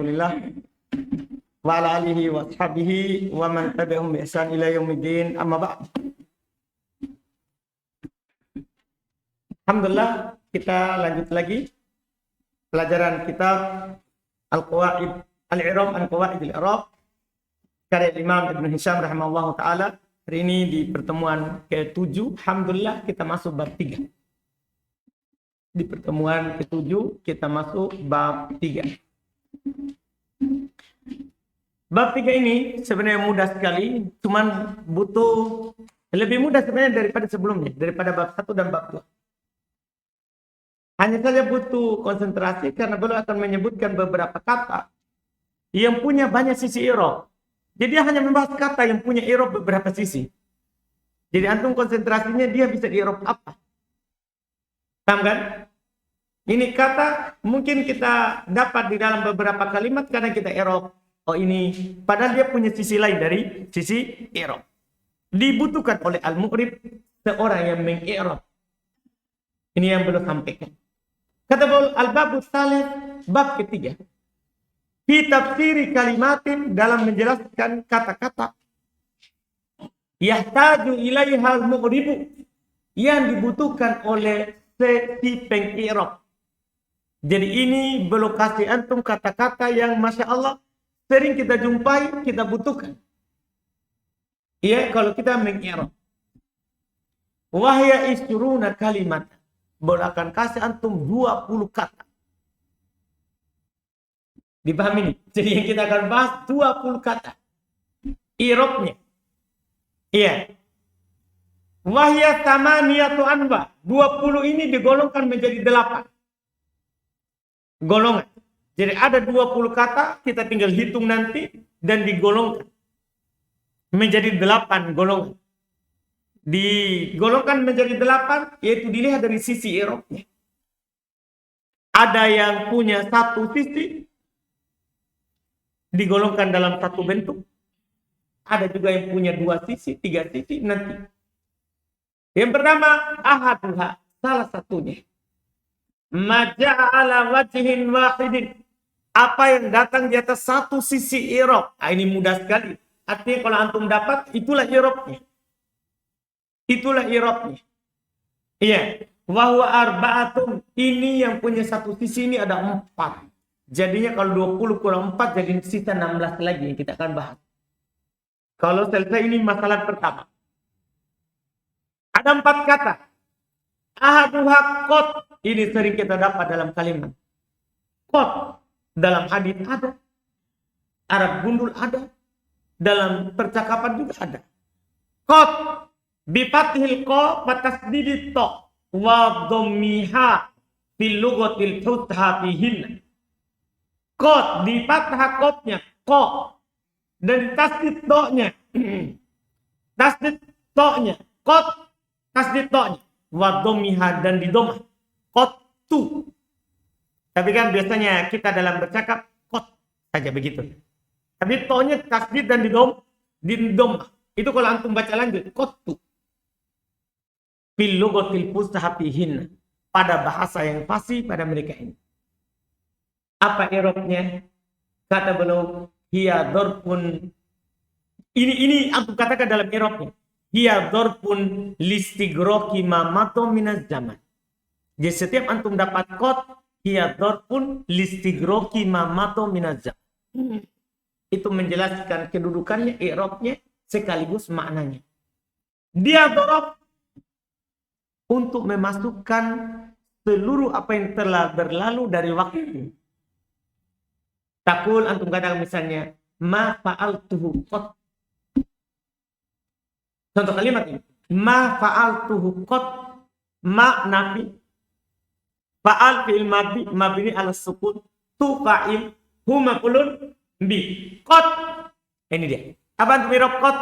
Alhamdulillah wa ala alihi wa ashabihi wa man tabi'ahum bi ihsan ila yaumiddin, amma ba'd. Alhamdulillah, kita lanjut lagi pelajaran kitab Al-Qawaid Al-I'rab an Qawaid Al-I'rab karya Imam Ibn Hisham rahimahullah ta'ala. Hari ini di pertemuan ke-7, alhamdulillah kita masuk bab 3. Di pertemuan ke-7 kita masuk bab 3. Bab 3 ini sebenarnya mudah sekali, cuman butuh lebih mudah sebenarnya daripada sebelumnya, daripada bab 1 dan bab 2. Hanya saja butuh konsentrasi karena beliau akan menyebutkan beberapa kata yang punya banyak sisi i'rab. Jadi dia hanya membahas kata yang punya i'rab beberapa sisi. Jadi antum konsentrasinya dia bisa di-i'rab apa? Paham kan? Ini kata mungkin kita dapat di dalam beberapa kalimat karena kita i'rab. Oh ini, padahal dia punya sisi lain dari sisi i'rab. Dibutuhkan oleh al-mu'rib seorang yang meng-i'rab. Ini yang belum sampaikan. Kata al-babus salih, bab ketiga. Fi tafsiri kalimatin, dalam menjelaskan kata-kata. Yahtaju ilaiha al-mu'ribu, yang dibutuhkan oleh si peng-i'rab. Jadi ini belum kasih antum kata-kata yang Masya Allah sering kita jumpai, kita butuhkan. Iya, kalau kita meng-i'rab. Wahya isturuna kalimat. Boleh akan kasih antum 20 kata. Dipahami ini? Jadi yang kita akan bahas 20 kata. I'rabnya. Iya. Wahya tamaniyatu anwa. 20 ini digolongkan menjadi 8. Golongan. Jadi ada 20 kata, kita tinggal hitung nanti dan digolongkan menjadi 8 golongan. Digolongkan menjadi 8, yaitu dilihat dari sisi i'rabnya. Ada yang punya satu sisi, digolongkan dalam satu bentuk. Ada juga yang punya 2 sisi, 3 sisi nanti. Yang pertama, ahaduha, salah satunya. Maja'a ala wajhin wahidin. Apa yang datang di atas satu sisi i'rab. Ini mudah sekali. Artinya kalau antum dapat, itulah i'rabnya. Itulah i'rabnya. Iya. Wahwa arba'atun. Ini yang punya satu sisi ini ada 4. Jadinya kalau 20 kurang 4 jadi sisa 16 lagi yang kita akan bahas. Kalau selesai ini masalah pertama. Ada 4 kata. Ahaduha qad. Ini sering kita dapat dalam kalimat. Qad. Dalam hadis ada. Arab gundul ada. Dalam percakapan juga ada. Qad. Bifathil qa wa tasdidit ta wa dhammiha fil lughatil hutha fihin. Qad di fathah qadnya qa dan tasdid ta-nya. Tasdid ta-nya qad, tasdid ta-nya wa dhammiha dan di dhammah qattu. Tapi kan biasanya kita dalam bercakap qad saja begitu. Tapi ta-nya tasdid dan di dhammah. Itu kalau antum baca lanjut qattu. Fil lughatil fusahatihin, pada bahasa yang fasih pada mereka ini. Apa i'rabnya? Kata beliau, hiya dzarfun. Ini aku katakan dalam i'rabnya. Hiya dzarfun listigraqi ma mato minaz zaman. Jadi setiap antum dapat qad, hiya dzarfun listigraqi ma mato minaz zaman. Itu menjelaskan kedudukannya, i'rabnya sekaligus maknanya. Dia dzarf untuk memasukkan seluruh apa yang telah berlalu dari waktu. Takul antum katakan misalnya ma fa'altuhu qad. Contoh kalimat ini. Ma fa'altuhu qad. Ma nafi. Fa'al fi'il mabni mabni ala sukun. Tu fa'il hu maf'ulun bi. Qad. Ini dia. Apa antum i'rab qad?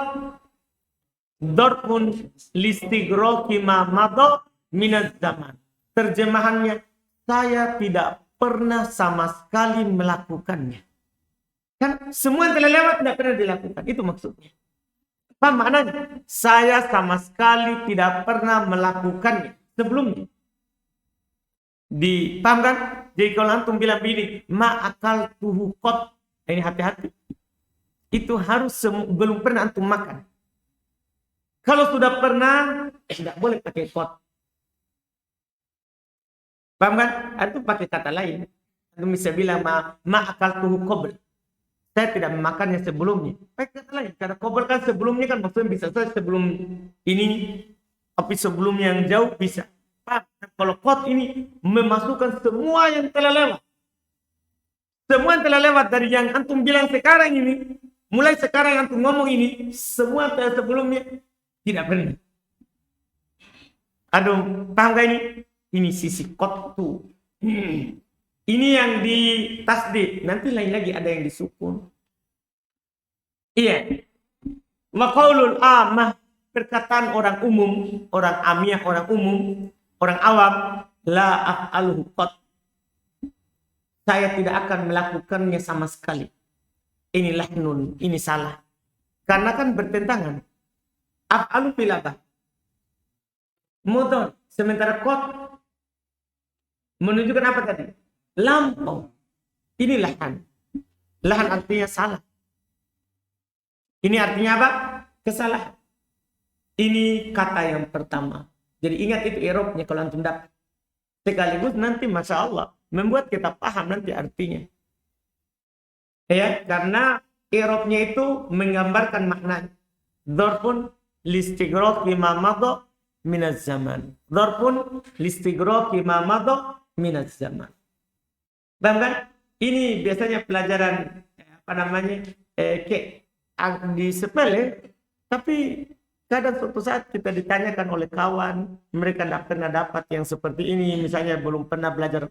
Dorpun listigroki ma mado minaz zaman. Terjemahannya, saya tidak pernah sama sekali melakukannya. Kan semua yang telah lewat tidak pernah dilakukan. Itu maksudnya. Apa maknanya? Saya sama sekali tidak pernah melakukannya sebelumnya. Dipahamkan? Jadi kalau antum bilang begini, ma'akal tuhu qat, ini hati-hati. Itu harus belum pernah antum makan. Kalau sudah pernah, tidak boleh pakai qat. Paham kan? Antum pakai kata lain. Antum bisa bilang ma'akal tuhu qabl. Saya tidak memakannya sebelumnya. Pakai kata lain. Karena qabl kan sebelumnya kan maksudnya bisa saja sebelum ini, tapi sebelumnya yang jauh bisa. Paham? Kalau qat ini memasukkan semua yang telah lewat. Semua yang telah lewat dari yang antum bilang sekarang ini, mulai sekarang yang antum ngomong ini, semua telah sebelumnya tidak pernah. Aduh, paham gak ini? Ini sisi qattu. Ini yang di tasdid, nanti lain lagi ada yang disukun. Iya. Wa qaulul amah, perkataan orang umum, orang amiyah, orang umum, orang awam, la af'aluhu qat. Saya tidak akan melakukannya sama sekali. Ini lahnun, ini salah. Karena kan bertentangan. Af'alu fil apa? Mudhari. Sementara qat menunjukkan apa tadi? Lampau. Ini lahan. Lahan artinya salah. Ini artinya apa? Kesalahan. Ini kata yang pertama. Jadi ingat itu i'rabnya kalau antum dapat. Sekaligus nanti Masya Allah membuat kita paham nanti artinya. Ya, karena i'rabnya itu menggambarkan makna. Dzarfun listighraqi ma madha minaz zaman. Dzarfun listighraqi ma madha minaz zaman. Paham kan? Ini biasanya pelajaran apa namanya? Di sepele, tapi kadang suatu saat kita ditanyakan oleh kawan, mereka tidak pernah dapat yang seperti ini, misalnya belum pernah belajar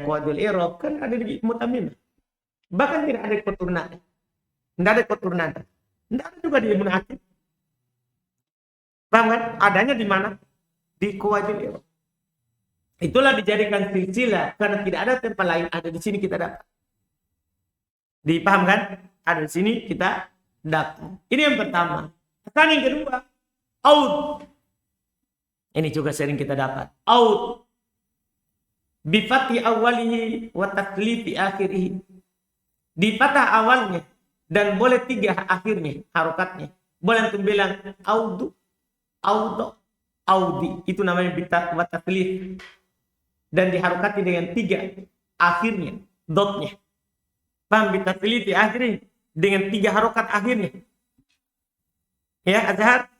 qawaidul i'rab, kan ada di Mu'taminah. Bahkan tidak ada keturunan. Tidak ada keturunan. Tidak ada juga di Ibnu Hakim. Paham kan? Adanya di mana? Di qawaidul i'rab. Itulah dijadikan silsilah, karena tidak ada tempat lain, ada di sini kita dapat. Dipaham kan? Ada di sini kita dapat. Ini yang pertama. Pertanyaan yang kedua, aud. Ini juga sering kita dapat. Aud. Bifati awalihi wa taklifi akhirihi. Di patah awalnya dan boleh 3 akhirnya, harokatnya. Boleh antum bilang audu, audo, audi. Itu namanya bitat wa taklif. Dan diharokati dengan 3 akhirnya, dotnya. Paham? Bitaklif akhirnya dengan 3 harokat akhirnya. Ya, Azhar?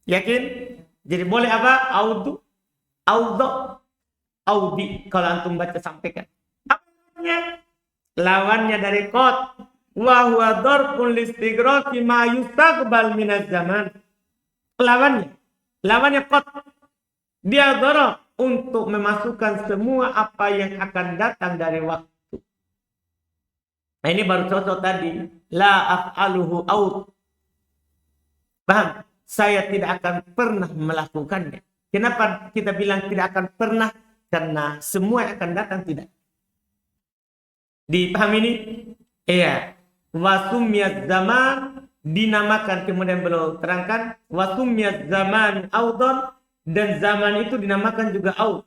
Yakin? Jadi boleh apa? Audu, audo, audi. Kalau antum baca sampaikan. Apa namanya? Lawannya dari qat. Wa huwa dzarfun listighraqi ma yustaqbal minaz zaman. Lawannya qat. Dia dzaraf untuk memasukkan semua apa yang akan datang dari waktu. Nah, ini baru contoh tadi. La af'aluhu aud. Paham? Saya tidak akan pernah melakukannya. Kenapa kita bilang tidak akan pernah? Karena semua yang akan datang tidak. Dipahami ini? Iya. Wasumiyaz zaman, dinamakan, kemudian beliau terangkan. Wasumiyaz zaman audon, dan zaman itu dinamakan juga aud.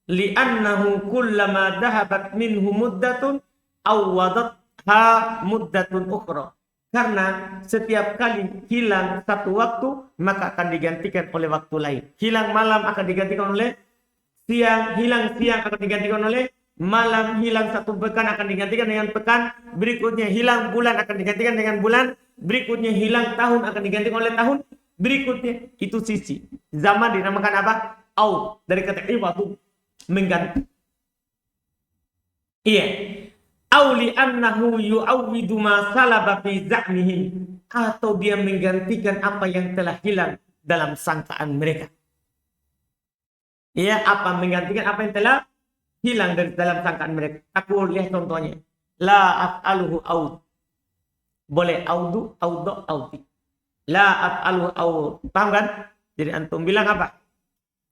Li'annahu kullama dahabat minhu muddatun awwadatha muddatun ukhra. Karena setiap kali hilang satu waktu, maka akan digantikan oleh waktu lain. Hilang malam akan digantikan oleh siang, hilang siang akan digantikan oleh malam, hilang satu pekan akan digantikan dengan pekan, berikutnya hilang bulan akan digantikan dengan bulan, berikutnya hilang tahun akan digantikan oleh tahun, berikutnya. Itu sisi. Zaman dinamakan apa? Aud. Dari kata iwatu, mengganti. Iya. Auli annahu yu'awwidu ma salaba fi za'mihi, atau dia menggantikan apa yang telah hilang dalam sangkaan mereka. Ya, apa menggantikan apa yang telah hilang dari dalam sangkaan mereka. Aku lihat contohnya. La af'aluhu aud. Boleh audu, audo, audi. La af'aluhu aud. Paham kan? Jadi antum bilang apa?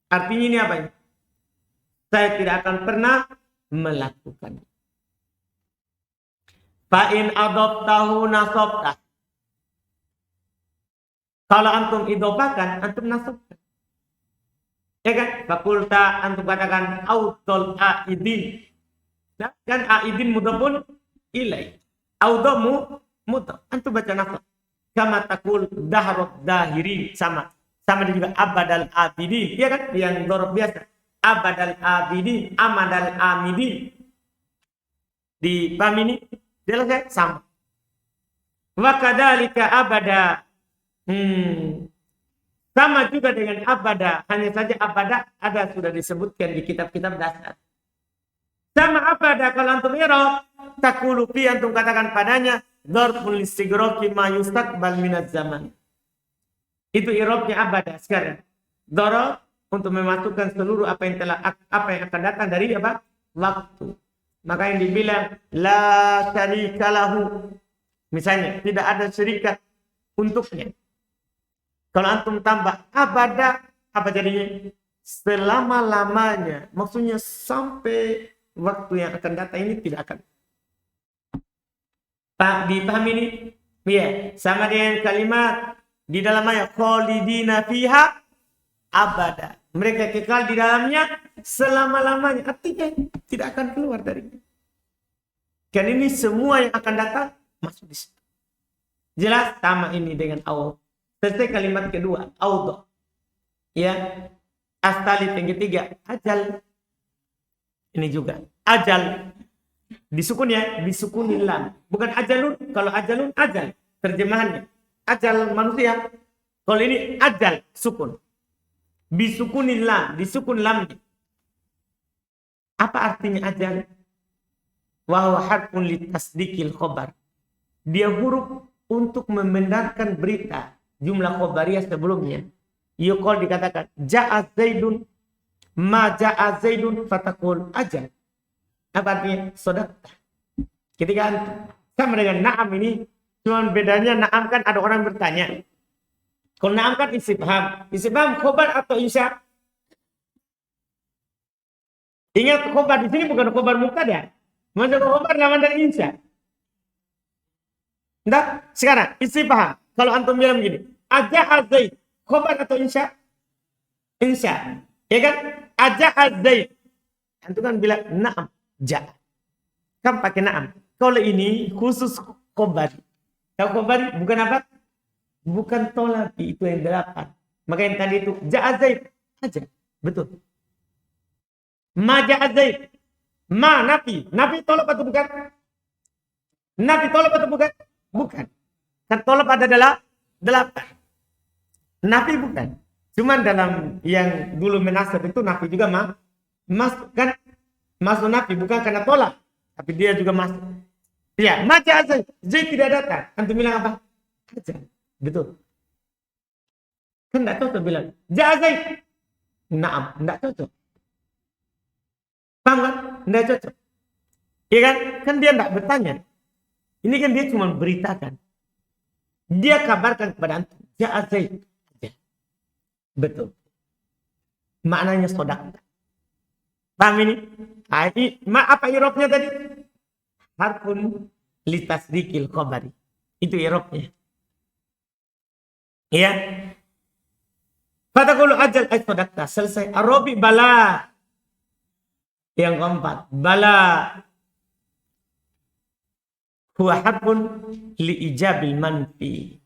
Artinya ini apa ini? Saya tidak akan pernah melakukannya. Fa'in adobtahu nasobtah. Kalau antum idobakan, antum nasobkan. Ya kan? Fakulta antum katakan audol aidin. Kan aidin mudhafun ilai. Audamu mudhaf. Antum baca nafas. Kama takul dahrot dahirin. Sama juga abadal abidin. Iya kan? Yang dhorob biasa. Abadal abidin. Amadal amidin. Dipahami ini? Jelas ya? Sama. Wa kadzalika abada. Sama juga dengan abada. Hanya saja abada ada sudah disebutkan di kitab-kitab dasar. Sama abada kalau antum i'rab, taqulu fi antum katakan padanya dzarful istigraqi ma yustaqbal minaz zaman. Itu i'rabnya abada sekarang. Dzaraf untuk memasukkan seluruh apa yang akan datang dari apa? Waktu. Maka yang dibilang la syarika lahu. Misalnya tidak ada syarikat untuknya. Kalau antum tambah abada, apa jadinya? Selama-lamanya. Maksudnya sampai waktu yang akan datang ini tidak akan. Pak, dipahami ini? Iya, sama dengan kalimat di dalam ayat khalidina fiha abada. Mereka kekal di dalamnya selama-lamanya. Artinya tidak akan keluar darinya. Kan ini semua yang akan datang masuk di situ. Jelas sama ini dengan Allah. Selesai kalimat kedua, auto. Ya. Astali yang ketiga, ajal. Ini juga. Ajal. Disukun ya, disukunin lam. Bukan ajalun. Kalau ajalun, ajal. Terjemahannya. Ajal manusia. Kalau ini ajal, sukun. Bisukunin lam. Disukun lamnya. Apa artinya ajal? Wa harfun litasdikil khobar. Dia huruf untuk membenarkan berita. Jumlah khobariyah sebelumnya. Yuqal dikatakan ja'a zaidun ma ja'a zaidun fatakul ajal. Apa artinya? Sodaqta. Ketika sama dengan na'am ini, cuma bedanya na'am kan ada orang bertanya. Kalau na'am kan istifham. Istifham khobar atau insya? Ingat khobar di sini bukan khobar mubtada. Maksud khobar lawan dari insya. Nah, sekarang istifham. Kalau antum bilang begini, aja zaid, khobar atau insya? Insya. Ya kan? Aja zaid. Antum kan bilang na'am, ja. Kan pakai na'am. Kalau ini khusus khobar. Kalau khobar bukan apa? Bukan tolak, itu yang 8. Maka yang tadi itu ja zaid aja. Betul. Ma ja zaid. Ma nafi. Nafi tolak atau bukan? Nafi tolak atau bukan? Bukan. Kan tolak ada dalam 8. Nafi bukan. Cuman dalam yang dulu menasab itu nafi juga masuk kan? Masuk nafi bukan karena tolak. Tapi dia juga masuk. Ya, maca aja. Zaid tidak datang. Antum bilang apa? Aja. Betul. Kan enggak cocok bilang. Ja Zaid. Naam, enggak cocok. Paham kan? Enggak cocok. Iya kan? Kan dia enggak bertanya. Ini kan dia cuma beritakan. Dia kabarkan kepada antum. Ja Zaid. Betul. Maknanya sodaqta. Paham ini? Apa irobnya tadi? Harfun litasdikil khobari. Itu irobnya. Iya. Fatakulu ajal ay sodaqta. Selesai. Arabi bala. Yang keempat. Bala. Huwa harfun liijabil manfi.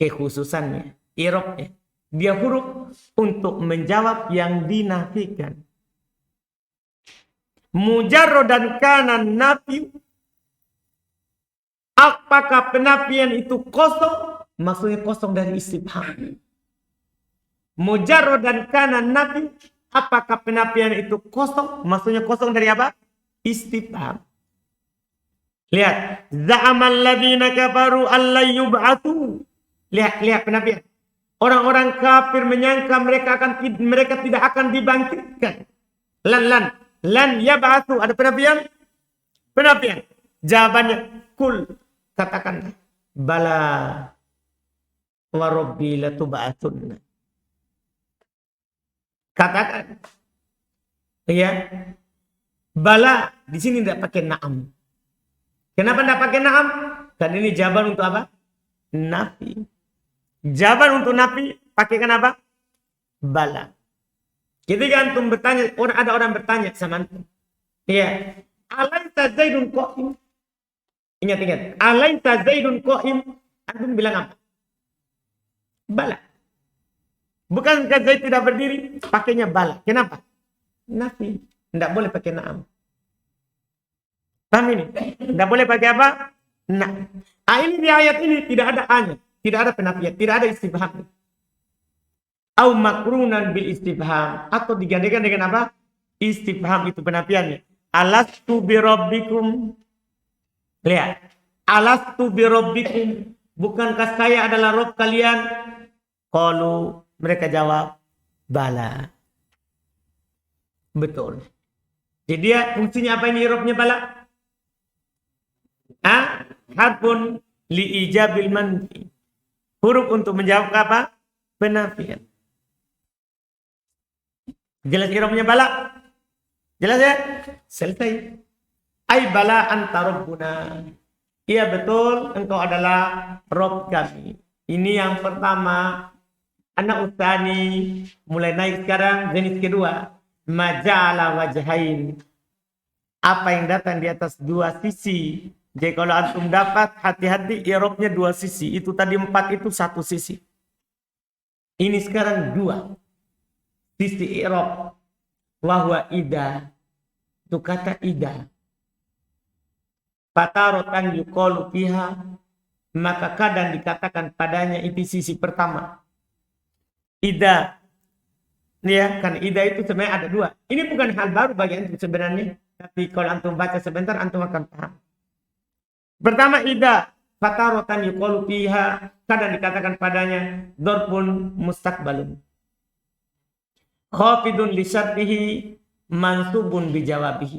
Kekhususannya. Irobnya. Dia huruf untuk menjawab yang dinafikan. Mujarrodan kanan nafi. Apakah penafian itu kosong? Maksudnya kosong dari istifham. Mujarrodan kanan nafi. Apakah penafian itu kosong? Maksudnya kosong dari apa? Istifham. Lihat. Za'amal ladina kafaru alla yub'atu. Lihat penafian. Orang-orang kafir menyangka mereka tidak akan dibangkitkan. Lan yab'atsu. Ada penafian? Penafian. Jawabannya kul. Katakan bala wa rabbi latub'atsunna. Katakan. Ya. Bala di sini tidak pakai na'am. Kenapa tidak pakai na'am? Karena ini jawaban untuk apa? Nafi. Jawaban untuk nafi pakai kenapa? Bala. Ketika antum bertanya, ada orang bertanya sama antum. Iya. Alaisa Zaidun qa'im. Ingat. Alaisa Zaidun qa'im. Antum bilang apa? Bala. Bukankah Zaid tidak berdiri? Pakainya bala. Kenapa? Nafi. Tidak boleh pakai na'am. Paham ini? Tidak boleh pakai apa? Nah. Ini di ayat ini tidak ada hanya. Tidak ada penafian. Tidak ada istifham. Au makrunan bil istifham. Atau digantikan dengan apa? Istifham itu penafiannya. Alastu birabbikum. Lihat. Alastu birabbikum. Bukankah saya adalah Rob kalian? Qalu, mereka jawab, bala. Betul. Jadi dia fungsinya apa ini Robnya bala? Harfun li ijabil manfi. Huruf untuk menjawab apa? Penafian. Jelas Robnya bala? Jelas ya? Selesai. Ay bala anta rabbuna. Iya betul, engkau adalah Rob kami. Ini yang pertama. Anak utani mulai naik sekarang. Jenis kedua. Maja'ala wajhain. Apa yang datang di atas dua sisi. Jadi kalau antum dapat, hati-hati i'rabnya dua sisi. Itu tadi 4 itu satu sisi. Ini sekarang 2. Sisi i'rab. Wahwa ida. Itu kata ida. Fatarotan yuqalu fiha, maka kadang dikatakan padanya itu sisi pertama. Ida. Ya, kan ida itu sebenarnya ada 2. Ini bukan hal baru bagi antum sebenarnya, tapi kalau antum baca sebentar antum akan paham. Pertama ida, fatarotan yuqalu fiha, kadang dikatakan padanya dzarfun mustaqbalun. Khafidun li syartihi mansubun bi jawabihi.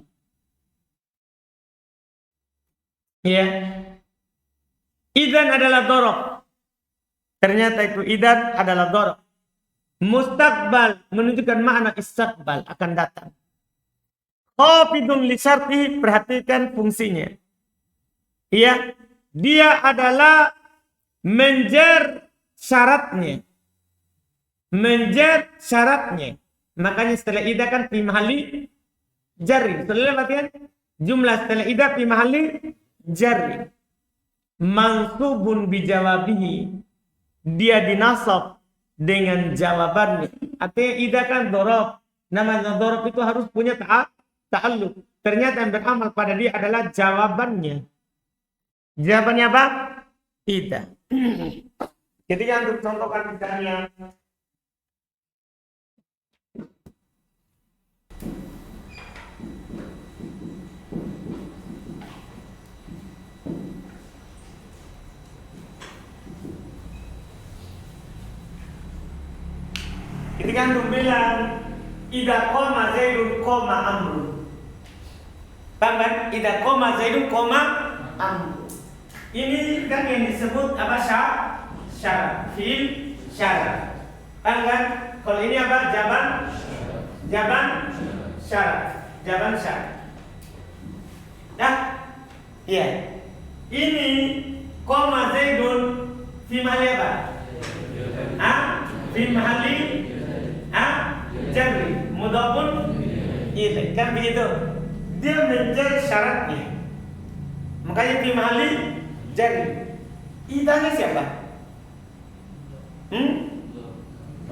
Ya. Idan adalah dhorob. Ternyata itu idan adalah dhorob. Mustaqbal menunjukkan makna istiqbal akan datang. Khafidun li syartihi, perhatikan fungsinya. Ya, dia adalah menjer syaratnya. Menjer syaratnya. Makanya setelah ida kan fi mahalli jarri. Setelah latihan jumlah setelah ida fi mahalli jarri. Mansubun bijawabihi. Dia dinasab dengan jawabannya. Artinya ida kan dhorob. Namanya dhorob itu harus punya ta'alluq. Ternyata yang beramal pada dia adalah jawabannya. Jawabannya apa? Ida. Jadi yang untuk contohkan misalnya ketika antum bilang idza qama zaidun qama amrun. Paham kan? Idza qama zaidun qama amrun. Ini kan yang disebut apa? Syarat. Fi'il syarat. Paham kan? Kalau ini apa? Jawaban syarat. Jawaban syarat. Dah? Iya. Ini qama zaidun fi mahalli apa? Fi mahalli jarri mudhafun ilaih. Kan begitu. Dia menjadi syaratnya. Makanya fi mahalli jarri. Idanya siapa?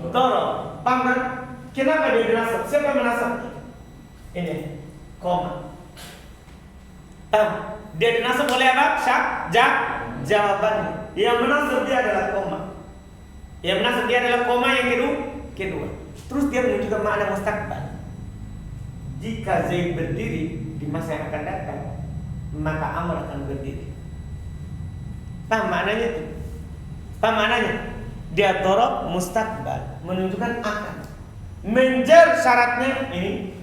Dhorob. Paham kan? Kenapa dia dinasab? Siapa yang menasab? Ini koma. Dia dinasab oleh apa? Jawabannya. Yang menasab dia adalah koma. Yang menasab dia adalah koma yang kedua. Terus dia menunjukkan makna mustaqbal. Jika Zaid berdiri di masa yang akan datang, maka Amr akan berdiri. Paham maknanya itu? Paham maknanya? Dia dhorob mustaqbal, menunjukkan akan. Menjar syaratnya ini.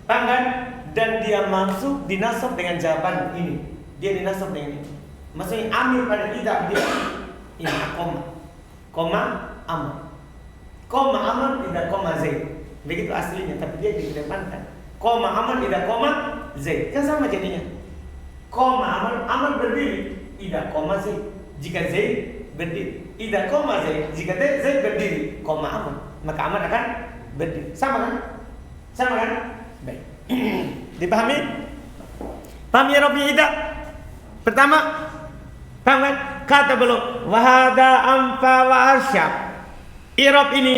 Paham kan? Dan dia masuk dinasab dengan jawaban ini. Dia dinasab dengan ini. Maksudnya amir pada tidak dia. Ini koma Amr. Koma Amr tidak koma Zaid. Begitu aslinya, tapi dia dikedepankan. Koma Amr tidak koma Zaid. Kan sama jadinya. Koma Amr berdiri, tidak koma Zaid. Jika Zaid berdiri, tidak koma Zaid. Jika Zaid berdiri, koma Amr, maka Amr akan berdiri. Sama kan? Baik. Dipahami? Paham i'rabnya ida? Pertama, paham kan? Kata belum wahada amfa wa arsyab. I'rab ini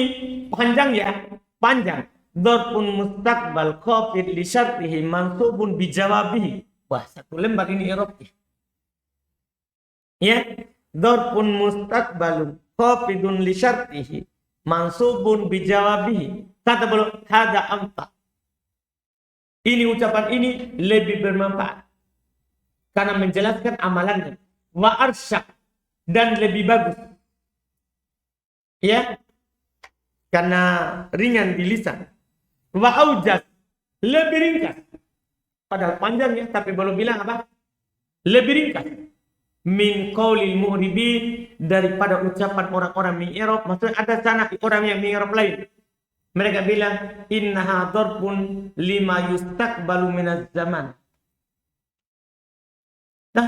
panjang ya, panjang. Dzarfun mustaqbal khafid li syartihi mansubun bi jawabihi. Wah, satu lembar ini i'rabnya. Ya, dzarfun mustaqbalun khafidun li syartihi mansubun bi jawabihi. Kata belum hada amfa. Ini ucapan ini lebih bermanfaat karena menjelaskan amalannya. Wa arsyad dan lebih bagus. Ya. Karena ringan di lisan. Wa aujaz lebih ringkas. Padahal panjang ya, tapi belum bilang apa? Lebih ringkas. Min qaulil mu'ribin daripada ucapan orang-orang mi'rab. Maksudnya ada sana orang yang mi'rab lain. Mereka bilang innaha dzarfun lima yustaqbalu minaz zaman. Nah,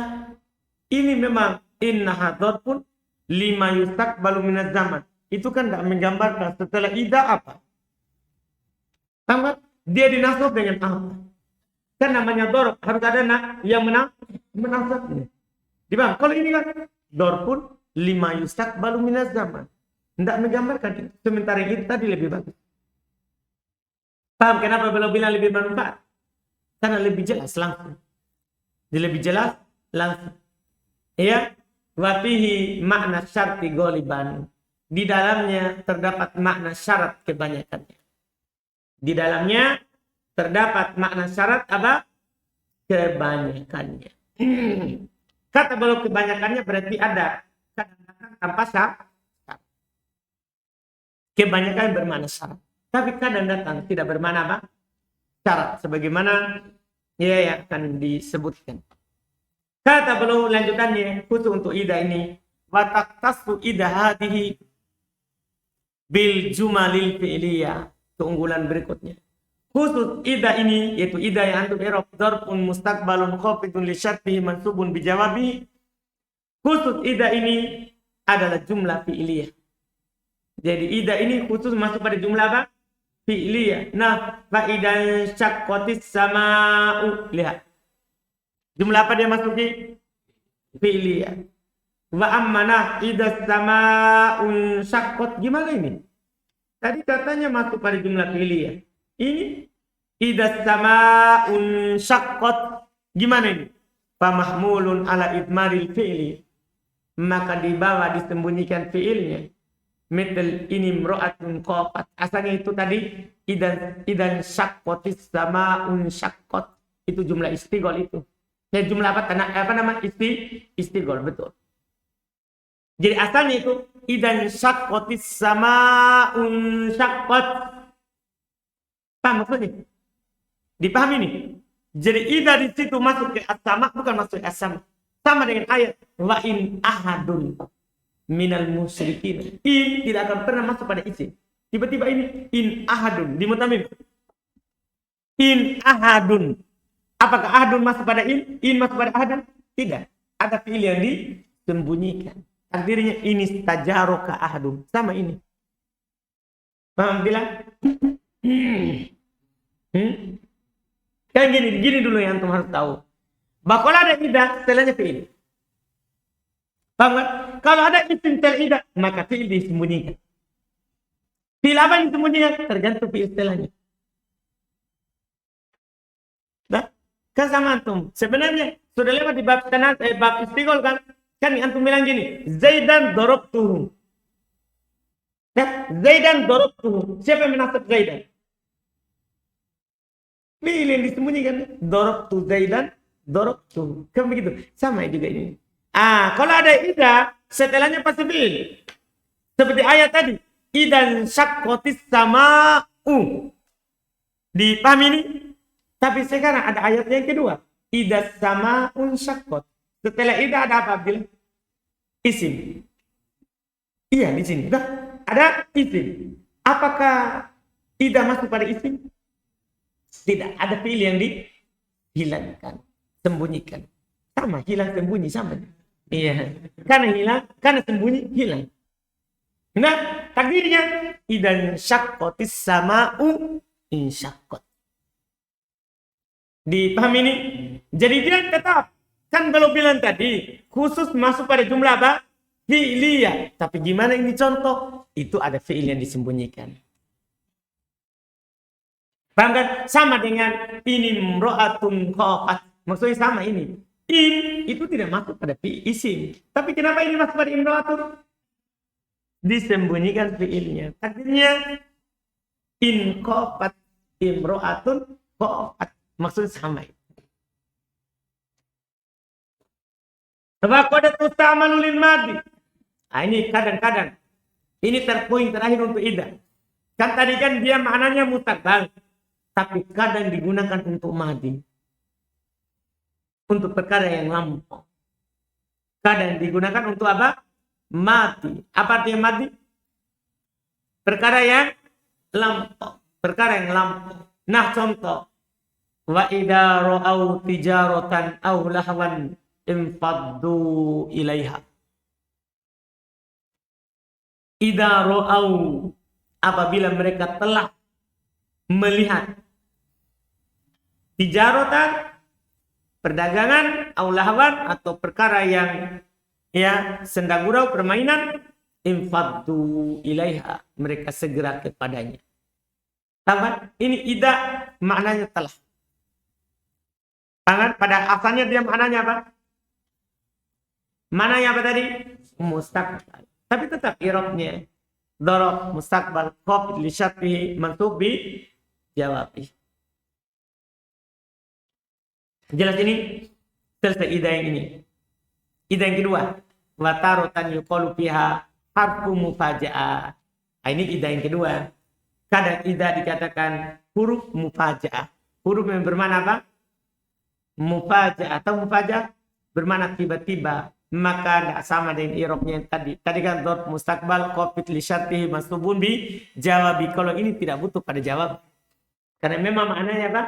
ini memang innaha dzarfun lima yustaqbalu minaz zaman. Itu kan tidak menggambarkan setelah ida apa? Tamat dia dinasab dengan apa? Kan namanya dzarf harus ada yang menasabnya. Dibang, kalau ini kan dzarfun lima yustaqbalu minaz zaman. Tidak menggambarkan itu. Sementara itu tadi lebih bagus. Paham kenapa beliau bilang lebih bermanfaat? Karena lebih jelas langsung. Dia lebih jelas langsung. Ya, wa fihi makna syarti ghaliban. Di dalamnya terdapat makna syarat kebanyakannya. Di dalamnya terdapat makna syarat apa? Kebanyakannya. Kata beliau kebanyakannya berarti ada kadang-kadang tanpa syarat. Kebanyakan bermakna syarat. Tapi kadang datang tidak bermakna apa? Syarat. Sebagaimana ya akan disebutkan. Kata beliau lanjutannya khusus untuk ida ini. Wa taqtasu ida hadihi bil jumalil fi'liyah. Keunggulan berikutnya. Khusus ida ini yaitu ida yang antum i'rab dzarfun mustaqbalun khafidun li syartihi mansubun bi jawabi. Khusus ida ini adalah jumlah fi'liyah. Jadi ida ini khusus masuk pada jumlah apa? Fi'liyah. Nah, fa'idan syaqqatis sama'u. Lihat. Jumlah apa dia masuki? Fi'liyah. Wa ammana idas sama'un syaqqat. Gimana ini? Tadi katanya masuk pada jumlah fi'liyah. Ini idas sama'un syaqqat. Gimana ini? Fa mahmulun ala idmaril fi'li. Maka dibawa disembunyikan fi'ilnya. Metal ini mro'atun qafat. Asalnya itu tadi idan syaqqatis sama'un syaqqat. Itu jumlah istighol itu. Ya jumlah apa nama istighol betul. Jadi asalnya itu idan syaqqatis sama'un syaqqat. Paham maksudnya? Dipahami nih. Jadi ida di situ masuk ke as-sama bukan masuk ke as-sama. Sama dengan ayat wa in ahadun minal musyrikin. In tidak akan pernah masuk pada isim. Tiba-tiba ini in ahadun di mutamim. In ahadun. Apakah ahadun masuk pada in? In masuk pada ahadun? Tidak. Ada fi'il yang disembunyikan. Artinya ini tajaroka ahadun. Sama ini. Paham bilang? Kan gini dulu yang antum harus tahu. Bahwa kalau ada idah, setelahnya fi'il. Paham kan? Kalau ada isim setelah idah, maka fi'il disembunyikan. Fi'il apa yang disembunyikan? Tergantung fi'il setelahnya. Nah, kan sama antum. Sebenarnya sudah lewat di bab bab istighol kan? Kan antum bilang gini, Zaidan darabtuhu. Nah, Zaidan darabtuhu. Siapa yang menasab Zaidan? Fi'il yang disembunyikan. Darabtu Zaidan, darabtuhu. Kan begitu. Sama juga ini. Kalau ada idah, setelahnya pasti fi'il. Seperti ayat tadi. Idan syaqqatis sama'u. Dipahami ini? Tapi sekarang ada ayat yang kedua. Idas sama'un syaqqat. Setelah idah ada apa? Bilang? Isim. Iya di sini. Nah, ada isim. Apakah idah masuk pada isim? Tidak. Ada fi'il yang dihilangkan. Sembunyikan. Sama. Hilang sembunyi sama. Iya. Karena hilang. Karena sembunyi hilang. Nah, takdirnya. Idan syaqqatis sama'u insyaqqat. Dipahami ini? Jadi dia tetap. Kan kalau bilang tadi, khusus masuk pada jumlah apa? Fi'liyah. Tapi gimana ini contoh? Itu ada fi'il yang disembunyikan. Paham kan? Sama dengan ini imro'atun khafat. Maksudnya sama ini. In itu tidak masuk pada isim. Tapi kenapa ini masuk pada imro'atun? Disembunyikan fi'ilnya. Takdirnya in khafat imro'atun khafat. Maksudnya sama. Waqadatu ta'malu lil madi. Nah, ini kadang-kadang. Ini poin terakhir untuk ida. Kan tadi kan dia maknanya mustaqbal. Tapi kadang digunakan untuk madi. Untuk perkara yang lampau. Kadang digunakan untuk apa? Mati. Apa artinya mati? Perkara yang lampau. Perkara yang lampau. Nah contoh. Wa idza ra'au tijaratan aw lahwan infaddu ilaiha. Idza ra'au, apabila mereka telah melihat tijaratan, perdagangan, aw lahwan, atau perkara yang ya senda gurau, permainan, infaddu ilaiha, mereka segera kepadanya. Tahu? Ini idza maknanya telah. Pada asalnya dia maknanya apa? Maknanya apa tadi? Mustaqbal. Tapi tetap i'rabnya dzaraf mustaqbal khafid li syartihi mansub bi jawabi. Jelas ini? Selesai ida yang ini. Ida yang kedua, wa taratan yuqalu fiha harfu mufaja'ah. Ini ida yang kedua. Kadang ida dikatakan huruf mufaja'ah. Huruf yang bermakna apa? Mufaja'ah atau mufaja'ah bermakna tiba-tiba, maka tidak sama dengan i'rabnya yang tadi. Tadi kan dzarf mustaqbal khafid li syartihi mansubun bi jawabi. Kalau ini tidak butuh pada jawab. Karena memang maknanya apa?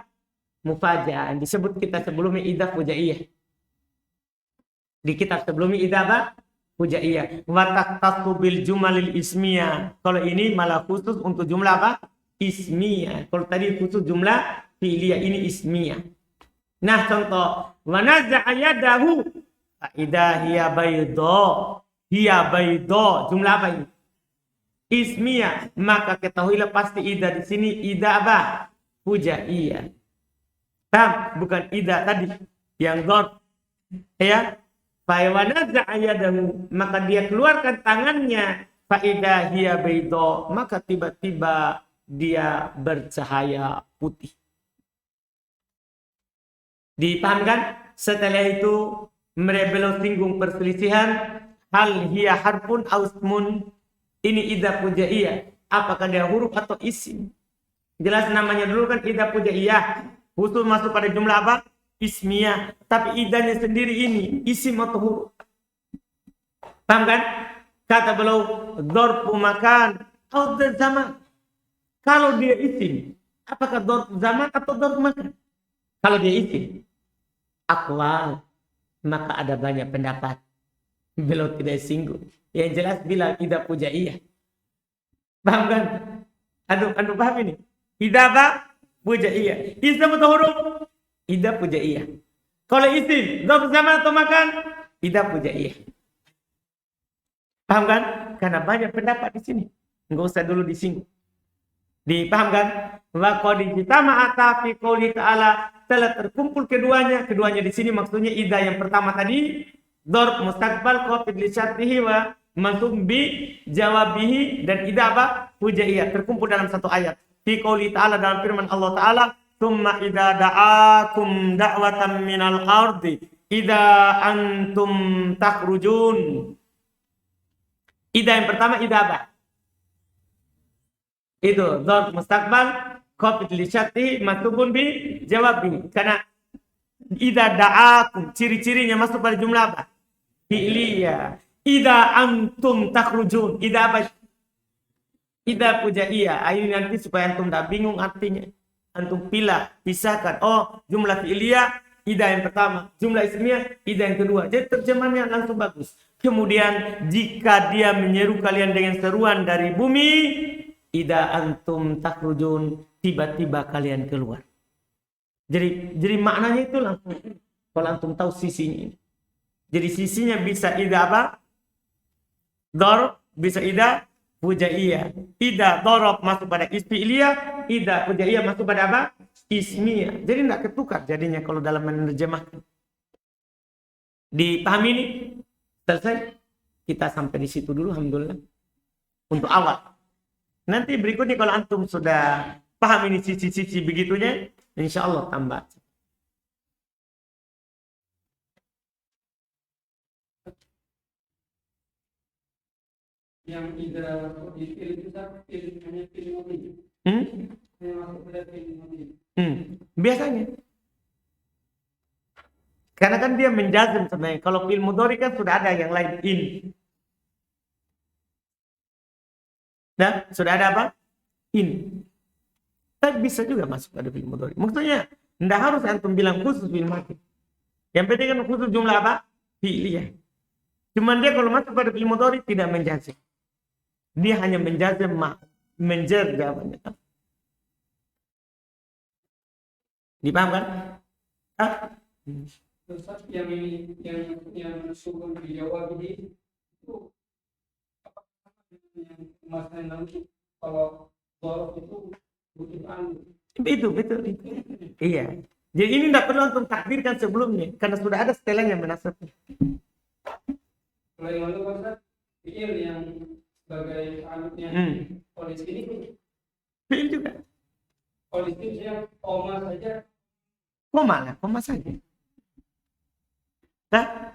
Mufaja'ah. Disebut kita sebelumnya idza fujaiyah. Di kitab sebelumnya idza apa? Fujaiyah. Wa taqtasu bil jumalil ismiyah. Kalau ini malah khusus untuk jumlah apa? Ismiyah. Kalau tadi khusus jumlah fi'liyah, ini ismiyah. Nah contoh, wa naza'a yadahu idza hiya bayda. Hiya bayda. Jumlah apa ini? Ismiyah. Maka ketahuilah pasti idza di sini idza apa? Fujaiyah. Bukan idza tadi yang dzarf. Ya. Fa wa naza'a yadahu, maka dia keluarkan tangannya, fa idza hiya bayda, maka tiba-tiba dia bercahaya putih. Dipahamkan? Setelah itu beliau singgung perselisihan hal hiya harfun aw ismun. Ini idza fujaiyah, apakah dia huruf atau isim? Jelas namanya dulu kan idza fujaiyah, khusus masuk pada jumlah apa? Ismiyah. Tapi idanya sendiri ini isim atau huruf? Paham kan? Kata beliau dzarfu makan atau dzarf zaman. Kalau dia isim, apakah dzarf zaman atau dzarf makan? Kalau dia isim, aqwal, maka ada banyak pendapat. Beliau tidak singgung. Yang jelas bilang idza fujaiyah. Paham kan? Anu paham ini? Idza apa? Fujaiyah. Isim atau huruf? Idza fujaiyah. Kalau isim, dzarf zaman atau makan? Idza fujaiyah. Paham kan? Karena banyak pendapat di sini. Enggak usah dulu disinggung. Dipahamkan? Wa qad ijtama'ata fi qouli ta'ala, telah terkumpul keduanya di sini maksudnya idza yang pertama tadi dzarf mustaqbal khafid li syartihi wa mansub bi jawabihi, dan idza apa? Fujaiyah, terkumpul dalam satu ayat. Fi qouli ta'ala, dalam firman Allah Ta'ala, tsumma idza da'akum da'watan minal ardi idza antum takhrujun. Idza yang pertama idza apa? Itu dzarf mustaqbal khafid li syartihi mansubun bi jawabi. Karena idza da'akum ciri-cirinya masuk pada jumlah apa? Fi'liyah. Idza antum takhrujun. Idza apa? Idza fujaiyah. Ini nanti supaya antum tidak bingung artinya. Antum pisahkan. Oh, jumlah fi'liyah idza yang pertama, jumlah ismiyah idza yang kedua. Jadi terjemahannya langsung bagus. Kemudian jika dia menyeru kalian dengan seruan dari bumi, idza antum takhrujun, tiba-tiba kalian keluar. Jadi maknanya itu langsung kalau antum tahu sisinya ini. Jadi sisinya bisa ida apa? Dorob, bisa ida fujaiyah. Ida dorob masuk pada isfi'liyah, ida fujaiyah masuk pada apa? Ismiyah. Jadi tidak ketukar jadinya kalau dalam menerjemahkan. Dipahami ini? Selesai? Kita sampai di situ dulu, alhamdulillah. Untuk awal. Nanti berikutnya kalau antum sudah paham ini sisi-sisi begitunya, insya Allah tambah. Yang tidak di film itu hanya film ini. Yang masuk pada film ini. Biasanya. Karena kan dia menjazm sebenarnya. Kalau fi'il mudhari kan sudah ada yang lain in. Dan sudah ada apa? In. Tapi bisa juga masuk pada fi'il mudhari. Maksudnya tidak harus antum bilang khusus fi'il madhi. Yang penting kan khusus jumlah apa? Fi'liyah. Cuman dia kalau masuk pada fi'il mudhari tidak menjazm. Dia hanya menjazm menjer jawabannya. Dipaham kan? Terus yang ini yang sugun dijawab ini itu apa yang masalah nanti kalau borok itu butuh anu. Itu. Iya. Jadi ini tidak perlu untuk takdirkan sebelumnya karena sudah ada setelahnya menasabnya. Kalau yang itu kan fiil yang sebagai anutnya polisi ini Fiil juga. polisi yang koma saja. Koma saja. Nah,